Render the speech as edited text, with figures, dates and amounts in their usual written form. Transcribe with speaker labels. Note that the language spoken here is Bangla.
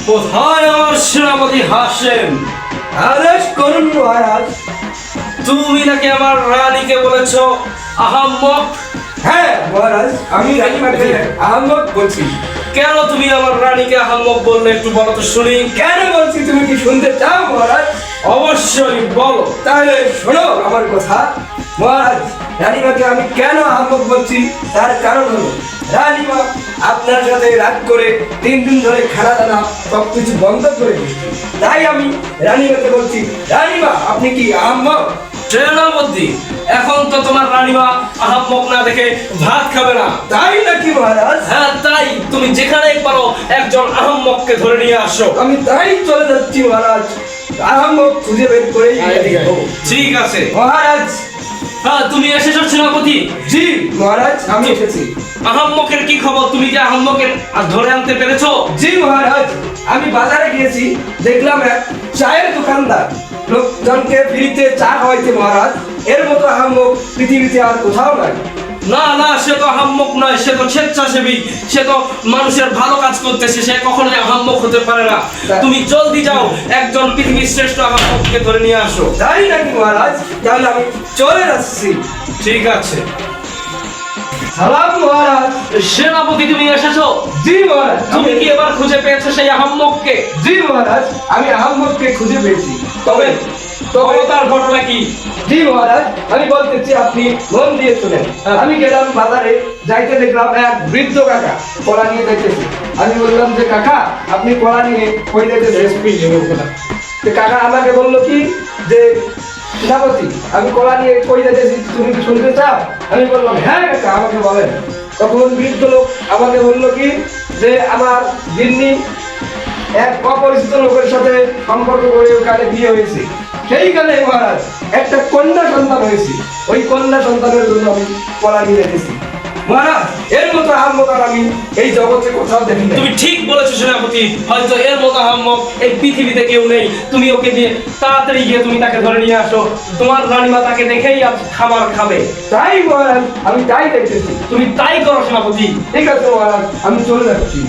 Speaker 1: কোথায় আমার সেনাপতি হাসেম?
Speaker 2: আদেশ করুন মহারাজ।
Speaker 1: তুমি নাকি আমার রানীকে বলেছো আহাম্মক?
Speaker 2: হ্যাঁ মহারাজ, আমি রানীমাকে আহম্মক বলছি।
Speaker 1: কেন তুমি আমার রানীকে আহাম্মক বললে একটু বলো তো শুনি।
Speaker 2: কেন বলছি তুমি কি শুনতে চাও মহারাজ?
Speaker 1: অবশ্যই বলো।
Speaker 2: তাহলে শোনো আমার কথা মহারাজ। রানীমাকে আমি কেন আহ্বান বলছি তার কারণ হলো, রানীমা আপনার সাথে রাগ করে 3 দিন ধরে খানা দানা সবকিছু বন্ধ করে দিয়েছে। তাই আমি রানীমাকে বলছি, রানীমা আপনি কি আহ্বান?
Speaker 1: সেনাপতি, এখন তো তোমার রানীমা আহাম্মক না দেখে ভাত খাবে না।
Speaker 2: তাই নাকি মহারাজ?
Speaker 1: হ্যাঁ তাই, তুমি যেখানেই পারো একজন আহাম্মককে ধরে নিয়ে আসো।
Speaker 2: আমি তাই চলে যাচ্ছি মহারাজ, আহ্বান খুঁজে বের করে
Speaker 1: ঠিক আছে
Speaker 2: মহারাজ।
Speaker 1: হ্যাঁ, তুমি এসেছো সেনাপতি?
Speaker 2: জি মহারাজ, আমি এসেছি।
Speaker 1: আহাম্মকের কি খবর? তুমি কি আহাম্মকের ধরে আনতে পেরেছো?
Speaker 2: জি মহারাজ, আমি বাজারে গিয়েছি, দেখলাম এক চায়ের দোকানদার লোকজনকে ফ্রিতে চা খাওয়াইতে মহারাজ। এর মতো আহ্বান পৃথিবীতে আর কোথাও নাই।
Speaker 1: না না, সে তো আহাম্মক নয়, সে তো স্বেচ্ছাসেবী, সে তো মানুষের ভালো কাজ করতেছে, সে কখনোই আহাম্মক হতে পারে না। তুমি জলদি যাও, একজন পৃথিবীর শ্রেষ্ঠ আহাম্মককে ধরে নিয়ে আসো।
Speaker 2: তাই নাকি মহারাজ? তাহলে আমি চলে যাচ্ছি।
Speaker 1: ঠিক আছে।
Speaker 2: সালাম মহারাজ।
Speaker 1: সেনাপতি, তুমি এসেছো?
Speaker 2: জি মহারাজ।
Speaker 1: তুমি কি এবার খুঁজে পেয়েছো সেই আহাম্মককে?
Speaker 2: জি মহারাজ, আমি আহ্বানকে খুঁজে পেয়েছি।
Speaker 1: তবে তবে তার ঘটনা কি?
Speaker 2: জি মহারাজ, আমি বলতেছি, আপনি মন দিয়ে শুনেন। আমি গেলাম বাজারে, যাইতে দেখলাম এক বৃদ্ধ কাকা কলা নিয়ে যাইতেছে। আমি বললাম যে কাকা আপনি কলা নিয়ে কই যাইতেছেন? তো কাকা আমাকে বললো কি যে সেনাপতি আমি কলা নিয়ে কই যাইতেছি, তুমি কি শুনতে চাও? আমি বললাম হ্যাঁ কাকা, আমাকে বলেন। তখন বৃদ্ধ লোক আমাকে বললো কি যে আমার গিন্নি এক অপরিচিত লোকের সাথে সম্পর্ক করে ওখানে বিয়ে হয়েছে। সেইখানে মহারাজ একটা কন্যা সন্তান হয়েছে। ওই কন্যা সন্তানের জন্য আমি কলা নিয়ে রেখেছি মহারাজ। এর মতো আহ্বান আমি এই জগতে কোথাও দেখি না।
Speaker 1: তুমি ঠিক বলেছো সেনাপতি, হয়তো এর মতো আহাম্মক এই পৃথিবীতে কেউ নেই। তুমি ওকে দিয়ে তাড়াতাড়ি গিয়ে তুমি তাকে ধরে নিয়ে আসো। তোমার রানীমা তাকে দেখেই আজ খাবার খাবে।
Speaker 2: তাই মহারাজ, আমি তাই দেখতেছি।
Speaker 1: তুমি তাই করো সেনাপতি।
Speaker 2: ঠিক আছে মহারাজ, আমি চলে যাচ্ছি।